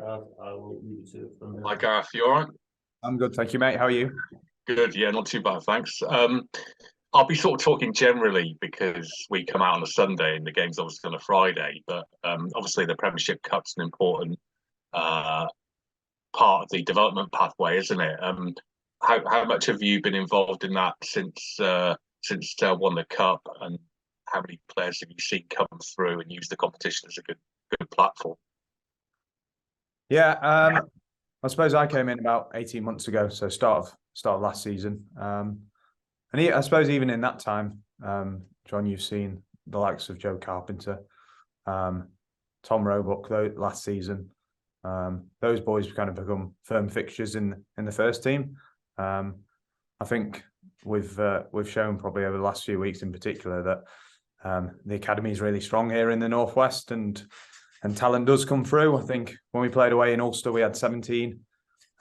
I will leave it to it from Hi there. Gareth, you all right? I'm good, thank you, mate. How are you? Good, yeah, not too bad, thanks. I'll be sort of talking generally because we come out on a Sunday and the game's obviously on a Friday, but obviously the Premiership Cup's an important uh, part of the development pathway, isn't it? How much have you been involved in that since won the cup, and how many players have you seen come through and use the competition as a good platform? Yeah, I suppose I came in about 18 months ago, so start of last season. I suppose even in that time, John, you've seen the likes of Joe Carpenter, Tom Roebuck last season. Those boys kind of become firm fixtures in the first team. I think we've shown probably over the last few weeks in particular that the academy is really strong here in the Northwest, and talent does come through. I think when we played away in Ulster, we had 17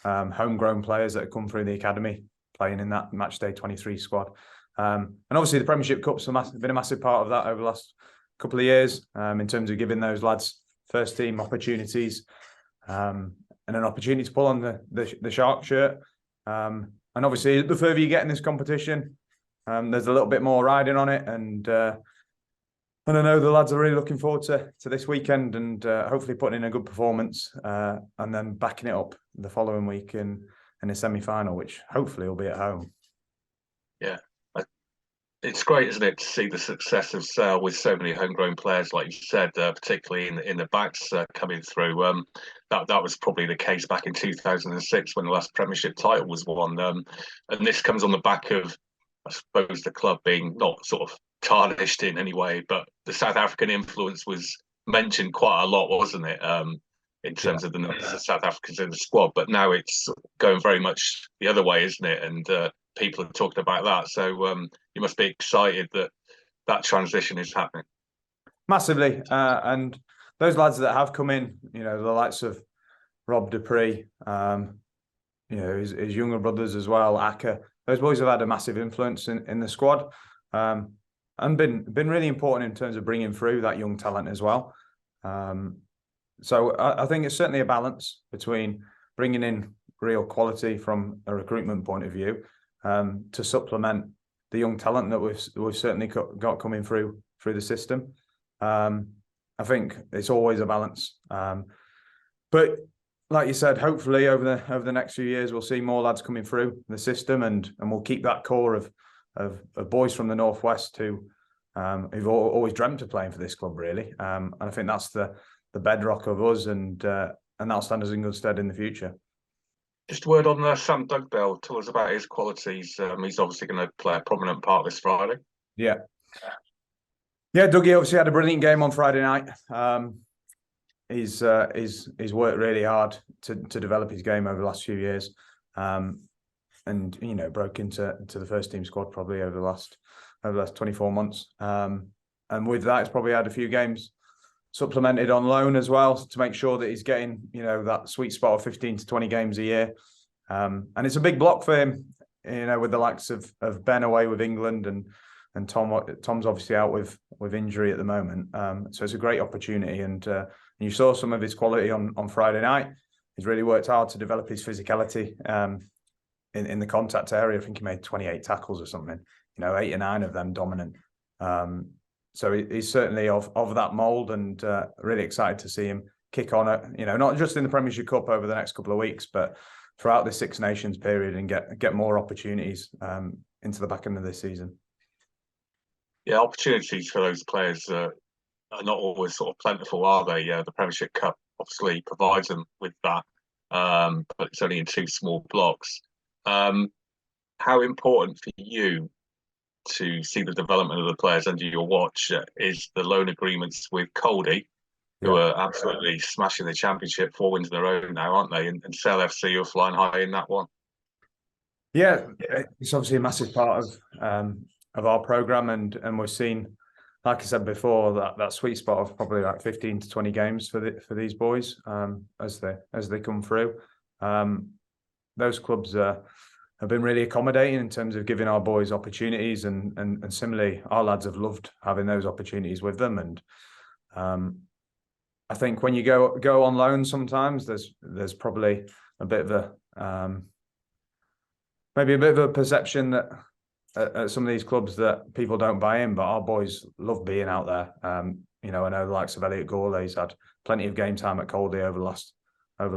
homegrown players that had come through the academy playing in that matchday 23 squad. And obviously the Premiership Cup's been a massive part of that over the last couple of years in terms of giving those lads first team opportunities and an opportunity to pull on the Shark shirt. And obviously the further you get in this competition, there's a little bit more riding on it, and I know the lads are really looking forward to this weekend and hopefully putting in a good performance and then backing it up the following week in a semi-final, which hopefully will be at home. Yeah, it's great, isn't it, to see the success of Sale with so many homegrown players, like you said, particularly in the backs coming through. That was probably the case back in 2006 when the last Premiership title was won. And this comes on the back of, I suppose, the club being not sort of tarnished in any way, but the South African influence was mentioned quite a lot, wasn't it? In terms of the numbers of South Africans in the squad, but now it's going very much the other way, isn't it? And people are talking about that. So you must be excited that transition is happening. Massively. And those lads that have come in, the likes of Rob Dupree, his younger brothers as well, Aka, those boys have had a massive influence in the squad and been really important in terms of bringing through that young talent as well. So I think it's certainly a balance between bringing in real quality from a recruitment point of view to supplement the young talent that we've certainly got coming through the system. I think it's always a balance. But like you said, hopefully over the next few years we'll see more lads coming through the system, and we'll keep that core of boys from the Northwest who've always dreamt of playing for this club, really. And I think that's the bedrock of us, and that'll stand us in good stead in the future. Just a word on Sam Dugdale. Tell us about his qualities. He's obviously going to play a prominent part this Friday. Yeah, Dougie obviously had a brilliant game on Friday night. He's worked really hard to develop his game over the last few years, and broke into the first team squad probably over the last 24 months. And with that, he's probably had a few games supplemented on loan as well to make sure that he's getting that sweet spot of 15 to 20 games a year. And it's a big block for him, with the likes of Ben away with England and Tom's obviously out with injury at the moment. So it's a great opportunity, and you saw some of his quality on Friday night. He's really worked hard to develop his physicality in the contact area. I think he made 28 tackles or something, 8 or 9 of them dominant. So he's certainly of that mould, and really excited to see him kick on it, not just in the Premiership Cup over the next couple of weeks, but throughout the Six Nations period, and get more opportunities into the back end of this season. Yeah, opportunities for those players are not always sort of plentiful, are they? The Premiership Cup obviously provides them with that, but it's only in 2 small blocks. How important for you to see the development of the players under your watch is the loan agreements with Coldy, who are absolutely smashing the Championship, 4 wins in a row now, aren't they? And Sale FC are flying high in that one. Yeah, it's obviously a massive part of our programme, and we've seen, like I said before, that sweet spot of probably like 15 to 20 games for these boys as they come through. Those clubs have been really accommodating in terms of giving our boys opportunities, and similarly, our lads have loved having those opportunities with them. And I think when you go on loan, sometimes there's probably a bit of a maybe a bit of a perception that at some of these clubs that people don't buy in, but our boys love being out there. You know, I know the likes of Elliot Gourlay's had plenty of game time at Coldy over the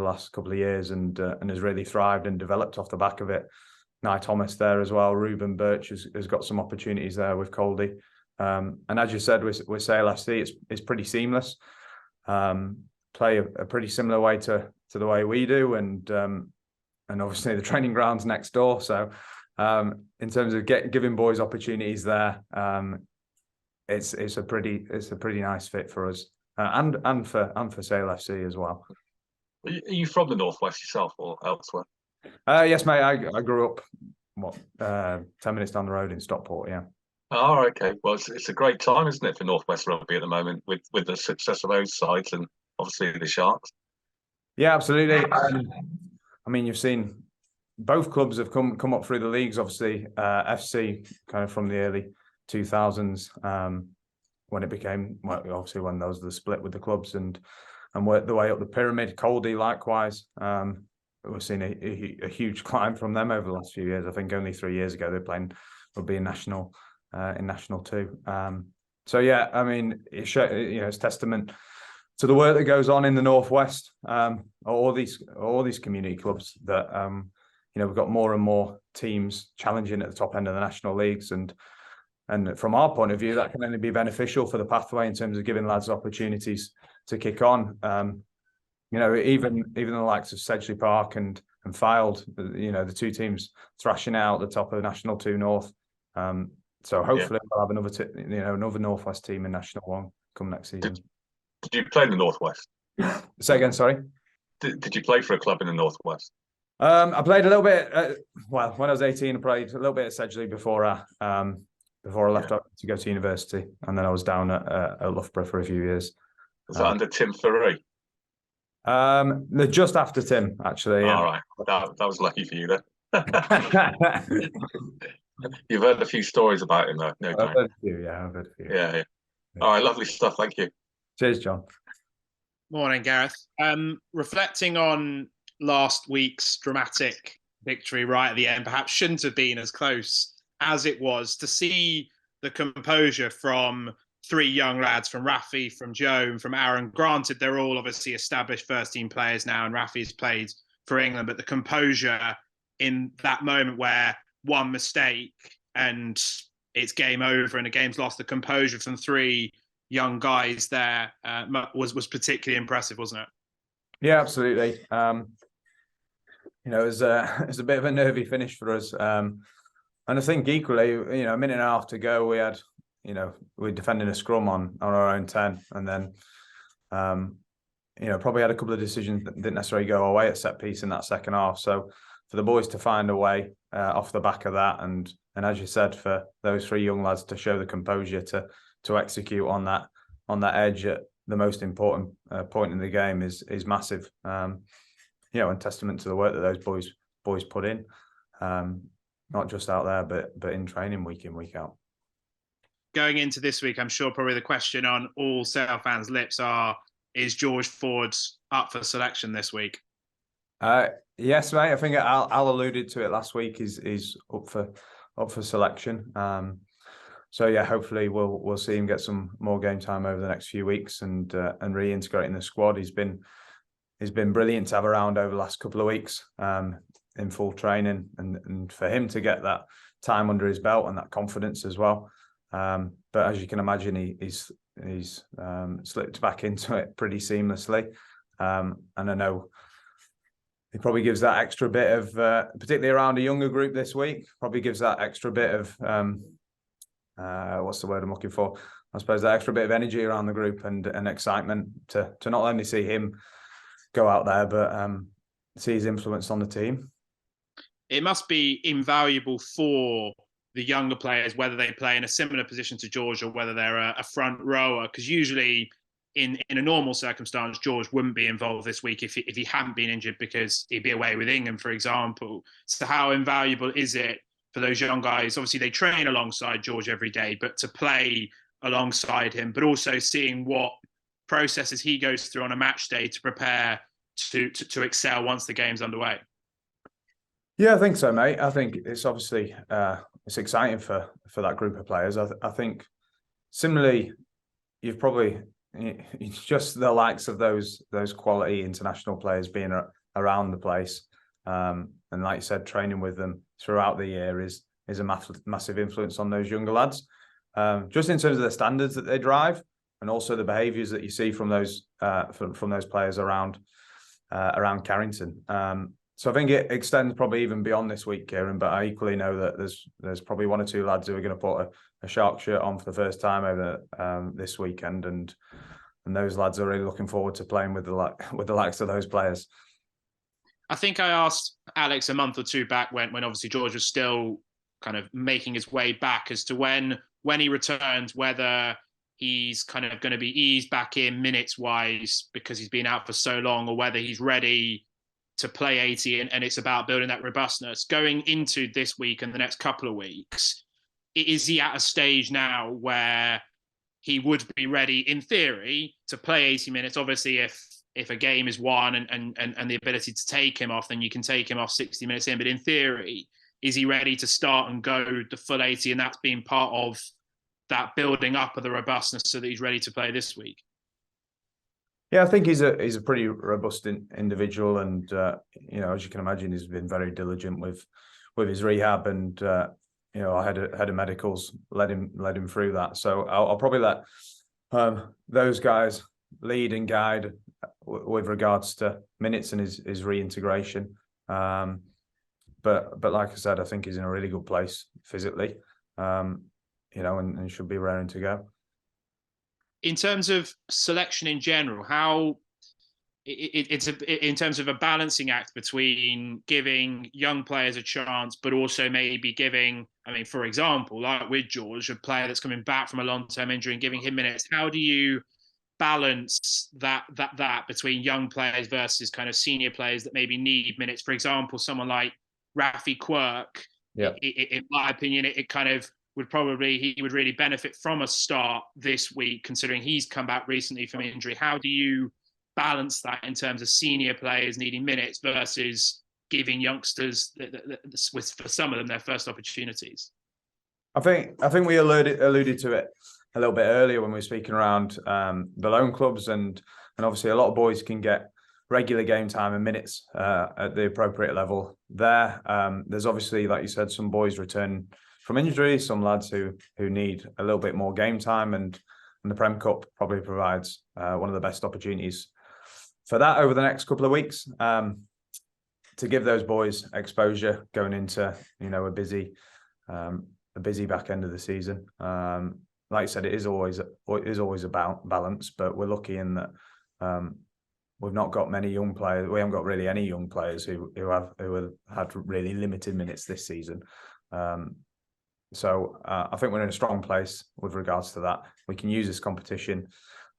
last couple of years, and has really thrived and developed off the back of it. Nye Thomas there as well. Ruben Birch has got some opportunities there with Coldy. And as you said, with Sale FC, it's pretty seamless. Play a pretty similar way to the way we do, and obviously the training ground's next door. So in terms of giving boys opportunities there, it's a pretty nice fit for us, and for Sale FC as well. Are you from the Northwest yourself or elsewhere? Yes, mate. I grew up 10 minutes down the road in Stockport. Yeah. Oh, okay. Well, it's a great time, isn't it, for Northwest Rugby at the moment with the success of those sides and obviously the Sharks. Yeah, absolutely. I mean, you've seen both clubs have come up through the leagues. Obviously, FC kind of from the early 2000s, when it became, well, obviously when there was the split with the clubs, and worked the way up the pyramid. Coldy likewise. We've seen a huge climb from them over the last few years. I think only 3 years ago they were playing rugby in National 2. So yeah, I mean, it's testament to the work that goes on in the Northwest. All these community clubs that we've got more and more teams challenging at the top end of the national leagues, and from our point of view, that can only be beneficial for the pathway in terms of giving lads opportunities to kick on. Even the likes of Sedgley Park and Fylde, the two teams thrashing out the top of National 2 North. So hopefully we'll have another Northwest team in National 1 come next season. Did you play in the Northwest? Say again, sorry. Did you play for a club in the Northwest? I played a little bit. When I was 18, I played a little bit at Sedgley before I left up to go to university, and then I was down at Loughborough for a few years. Was that under Tim Ferry? Just after Tim, actually. Yeah. All right, that was lucky for you then. You've heard a few stories about him, though. No doubt. I've heard a few. Yeah. All right, lovely stuff. Thank you. Cheers, John. Morning, Gareth. Reflecting on last week's dramatic victory right at the end, perhaps shouldn't have been as close as it was. To see the composure from three young lads, from Rafi, from Joe, and from Aaron. Granted, they're all obviously established first-team players now, and Rafi's played for England, but the composure in that moment where one mistake and it's game over and the game's lost, the composure from three young guys there was particularly impressive, wasn't it? Yeah, absolutely. It was a bit of a nervy finish for us, and I think equally, a minute and a half to go, we had, we're defending a scrum on our own 10, and then probably had a couple of decisions that didn't necessarily go our way at set piece in that second half. So for the boys to find a way off the back of that, and as you said, for those three young lads to show the composure to execute on that edge at the most important point in the game is massive. And testament to the work that those boys put in, not just out there, but in training week in, week out. Going into this week, I'm sure probably the question on all Sale fans' lips is George Ford up for selection this week? Yes, mate. I think Al alluded to it last week. He's up for selection. So yeah, hopefully we'll see him get some more game time over the next few weeks and reintegrate in the squad. He's been brilliant to have around over the last couple of weeks in full training, and for him to get that time under his belt and that confidence as well. But as you can imagine, he's slipped back into it pretty seamlessly, and I know he probably gives that extra bit of, particularly around a younger group this week, probably gives that extra bit of what's the word I'm looking for? I suppose that extra bit of energy around the group and excitement to not only see him go out there, but see his influence on the team. It must be invaluable for the younger players, whether they play in a similar position to George or whether they're a front rower, because usually in a normal circumstance, George wouldn't be involved this week if he hadn't been injured, because he'd be away with England, for example. So how invaluable is it for those young guys? Obviously, they train alongside George every day, but to play alongside him, but also seeing what processes he goes through on a match day to prepare to excel once the game's underway? Yeah, I think so, mate. I think it's obviously it's exciting for that group of players. I think similarly, you've probably it's just the likes of those quality international players being around the place, and like you said, training with them throughout the year is a massive influence on those younger lads. Just in terms of the standards that they drive, and also the behaviours that you see from those players around Carrington. So I think it extends probably even beyond this week, Kieran. But I equally know that there's probably one or two lads who are going to put a Shark shirt on for the first time over this weekend, and those lads are really looking forward to playing with the likes of those players. I think I asked Alex a month or two back when obviously George was still kind of making his way back as to when he returns, whether he's kind of going to be eased back in minutes wise because he's been out for so long, or whether he's ready to play 80 and it's about building that robustness. Going into this week and the next couple of weeks, is he at a stage now where he would be ready, in theory, to play 80 minutes? Obviously, if a game is won and the ability to take him off, then you can take him off 60 minutes in. But in theory, is he ready to start and go the full 80? And that's been part of that building up of the robustness so that he's ready to play this week. Yeah, I think he's a pretty robust individual, and as you can imagine, he's been very diligent with his rehab, and I had a medicals led him through that. So I'll probably let those guys lead and guide with regards to minutes and his reintegration. But like I said, I think he's in a really good place physically, and should be raring to go. In terms of selection in general, how it's in terms of a balancing act between giving young players a chance, but also maybe giving, for example, like with George, a player that's coming back from a long-term injury and giving him minutes. How do you balance that between young players versus kind of senior players that maybe need minutes? For example, someone like Rafi Quirk, in my opinion, it kind of he would really benefit from a start this week, considering he's come back recently from injury. How do you balance that in terms of senior players needing minutes versus giving youngsters, for some of them, their first opportunities? I think we alluded to it a little bit earlier when we were speaking around the loan clubs, and obviously a lot of boys can get regular game time and minutes at the appropriate level there. There's obviously, like you said, some boys return from injury, some lads who need a little bit more game time, and the Prem Cup probably provides one of the best opportunities for that over the next couple of weeks, to give those boys exposure going into a busy back end of the season. Like I said, it is always about balance, but we're lucky in that we've not got many young players. We haven't got really any young players who have had really limited minutes this season. So I think we're in a strong place with regards to that. We can use this competition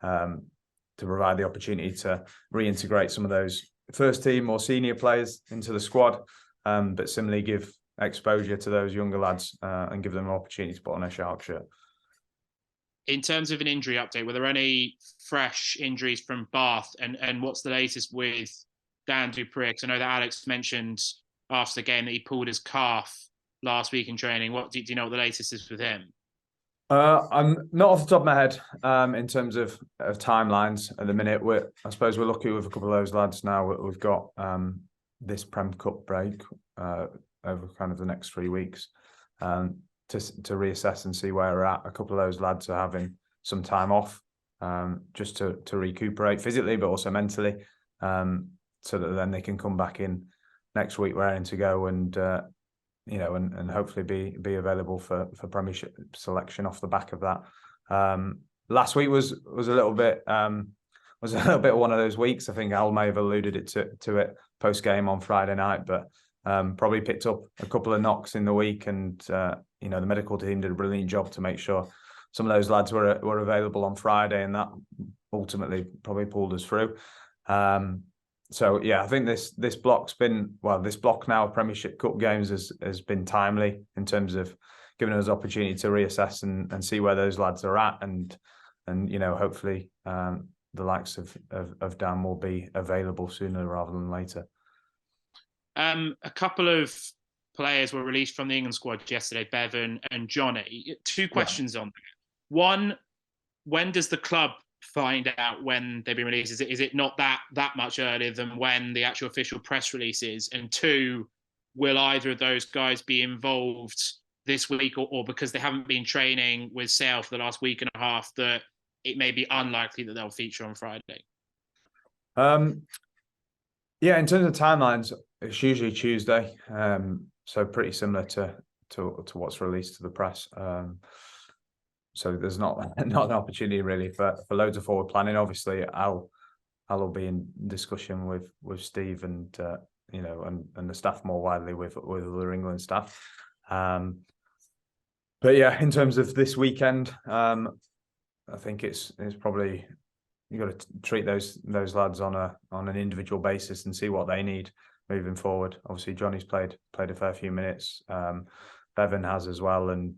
to provide the opportunity to reintegrate some of those first team or senior players into the squad, but similarly give exposure to those younger lads and give them an opportunity to put on a Shark shirt. In terms of an injury update, were there any fresh injuries from Bath, and what's the latest with Dan Dupree? Because I know that Alex mentioned after the game that he pulled his calf last week in training. Do you know what the latest is with him? I'm not off the top of my head in terms of timelines at the minute. I suppose we're lucky with a couple of those lads now. We've got this Prem Cup break over kind of the next 3 weeks to reassess and see where we're at. A couple of those lads are having some time off just to recuperate physically, but also mentally, so that then they can come back in next week raring to go and hopefully be available for Premiership selection off the back of that. Last week was a little bit one of those weeks. I think Al may have alluded to it post game on Friday night, but probably picked up a couple of knocks in the week, and the medical team did a brilliant job to make sure some of those lads were available on Friday, and that ultimately probably pulled us through. So yeah, I think this block now of Premiership Cup games has been timely in terms of giving us opportunity to reassess and see where those lads are at, and hopefully the likes of Dan will be available sooner rather than later. A couple of players were released from the England squad yesterday, Bevan and Johnny. Two questions on that. One, when does the club find out when they've been released? Is it not that much earlier than when the actual official press release is? And two, will either of those guys be involved this week, or because they haven't been training with Sale for the last week and a half, that it may be unlikely that they'll feature on Friday? Yeah, in terms of timelines, it's usually Tuesday, so pretty similar to what's released to the press. So there's not an opportunity really for loads of forward planning. Obviously, I'll be in discussion with Steve and and the staff more widely with other England staff. But yeah, in terms of this weekend, I think it's probably, you've got to treat those lads on an individual basis and see what they need moving forward. Obviously, Johnny's played a fair few minutes. Bevan has as well, and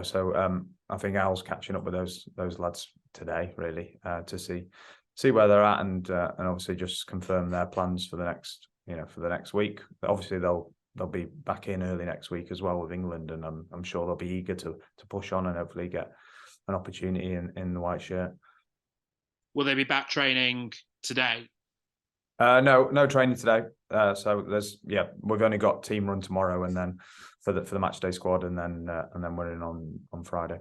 so I think Al's catching up with those lads today, really, to see where they're at, and obviously just confirm their plans for the next week. Obviously, they'll be back in early next week as well with England, and I'm sure they'll be eager to push on and hopefully get an opportunity in the white shirt. Will they be back training today? No training today. So we've only got team run tomorrow, and then for the match day squad, and then we're in on Friday.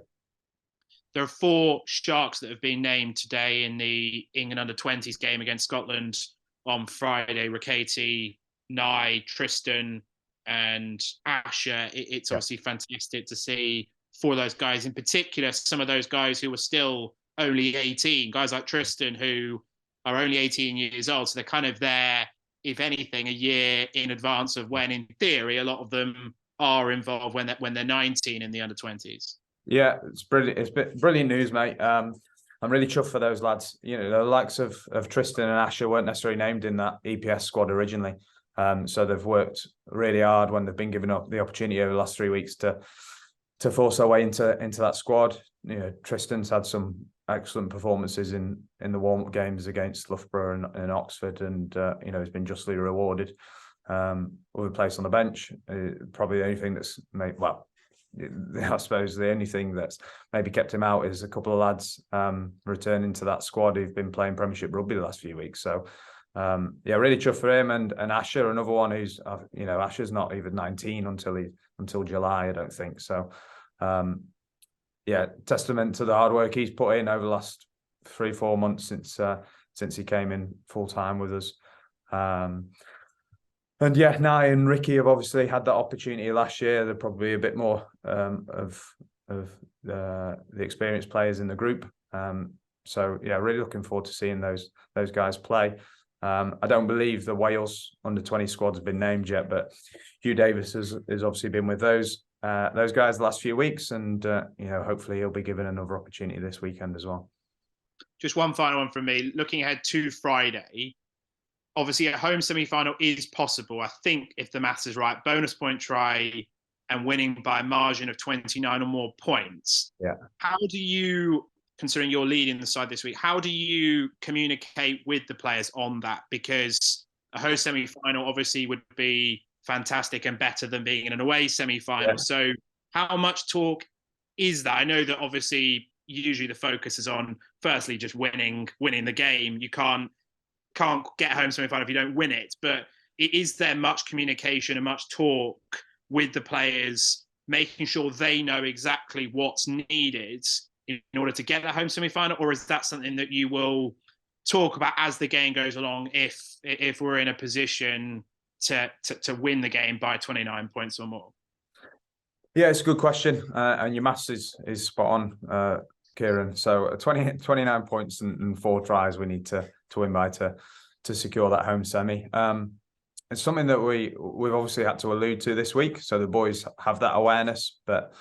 There are 4 Sharks that have been named today in the England under-20s game against Scotland on Friday. Raketi, Nye, Tristan, and Asher. It's obviously fantastic to see for those guys, in particular, some of those guys who were still only 18, guys like Tristan, who are only 18 years old. So they're kind of there, if anything, a year in advance of when, in theory, a lot of them are involved when they're 19 in the under-20s. Yeah, it's brilliant. It's brilliant news, mate. I'm really chuffed for those lads. The likes of Tristan and Asher weren't necessarily named in that EPS squad originally. So they've worked really hard when they've been given up the opportunity over the last 3 weeks to force their way into that squad. Tristan's had some excellent performances in the warm-up games against Loughborough and Oxford, and he's been justly rewarded with a place on the bench. Probably the only thing that's made, I suppose the only thing that's maybe kept him out is a couple of lads returning to that squad who've been playing Premiership Rugby the last few weeks. So really chuffed for him, and Asher, another one who's Asher's not even 19 until July, I don't think. So testament to the hard work he's put in over the last 3-4 months since he came in full time with us. Nye and Ricky have obviously had that opportunity last year. They're probably a bit more of the experienced players in the group. Really looking forward to seeing those guys play. I don't believe the Wales under-20 squad's been named yet, but Hugh Davis has obviously been with those guys the last few weeks, and hopefully he'll be given another opportunity this weekend as well. Just one final one from me. Looking ahead to Friday, obviously a home semi-final is possible. I think, if the maths is right, bonus point try and winning by a margin of 29 or more points. Yeah. How do you, considering you're leading the side this week, how do you communicate with the players on that? Because a home semi-final obviously would be fantastic and better than being in an away semi-final. Yeah. So how much talk is that? I know that obviously usually the focus is on, firstly, just winning the game. You can't get a home semi-final if you don't win it. But is there much communication and much talk with the players, making sure they know exactly what's needed in order to get that home semi-final? Or is that something that you will talk about as the game goes along, if we're in a position to win the game by 29 points or more? Yeah, it's a good question. And your maths is spot on, Kieran. So 29 points and 4 tries we need to win by to secure that home semi. It's something that we've obviously had to allude to this week. So the boys have that awareness, but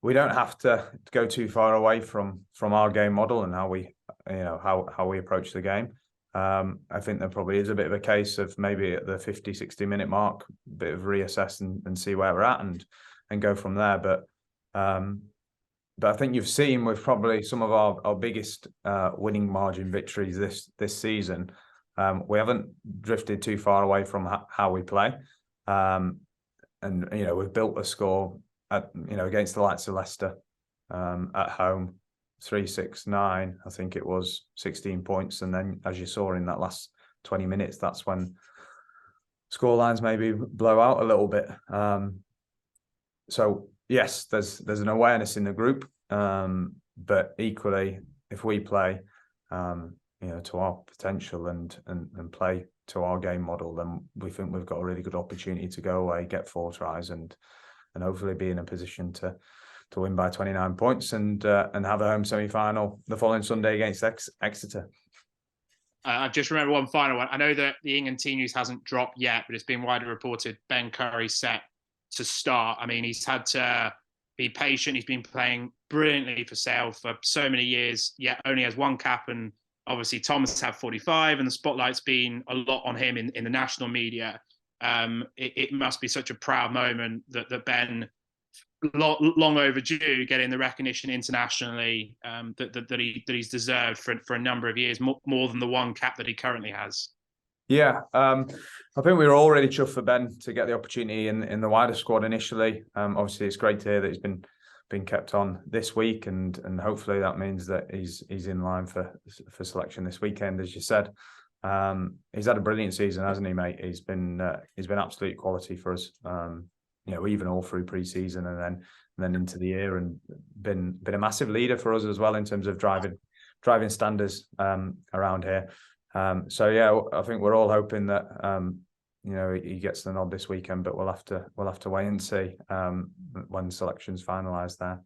we don't have to go too far away from our game model and how we approach the game. I think there probably is a bit of a case of maybe at the 50-60 minute mark, a bit of reassess and see where we're at and go from there. But But I think you've seen with probably some of our biggest winning margin victories this season, we haven't drifted too far away from how we play. And we've built a score against the likes of Leicester at home, 3-6-9. I think it was 16 points, and then as you saw in that last 20 minutes, that's when scorelines maybe blow out a little bit. So yes, there's an awareness in the group, but equally, if we play, to our potential and play to our game model, then we think we've got a really good opportunity to go away, get 4 tries, and hopefully be in a position to win by 29 points and have a home semi-final the following Sunday against Exeter. I just remember one final one. I know that the England team news hasn't dropped yet, but it's been widely reported Ben Curry set to start. I mean, he's had to be patient. He's been playing brilliantly for Sale for so many years, yet only has 1 cap. And obviously Thomas had 45, and the spotlight's been a lot on him in the national media. It must be such a proud moment that Ben, long overdue, getting the recognition internationally that he's deserved for a number of years, more than the 1 cap that he currently has. Yeah, I think we were all really chuffed for Ben to get the opportunity in the wider squad initially. Obviously, it's great to hear that he's been kept on this week, and hopefully that means that he's in line for selection this weekend, as you said. He's had a brilliant season, hasn't he, mate? He's been absolute quality for us. Even all through pre-season and then into the year, and been a massive leader for us as well in terms of driving standards around here. So yeah, I think we're all hoping that he gets the nod this weekend, but we'll have to wait and see when selection's finalised there.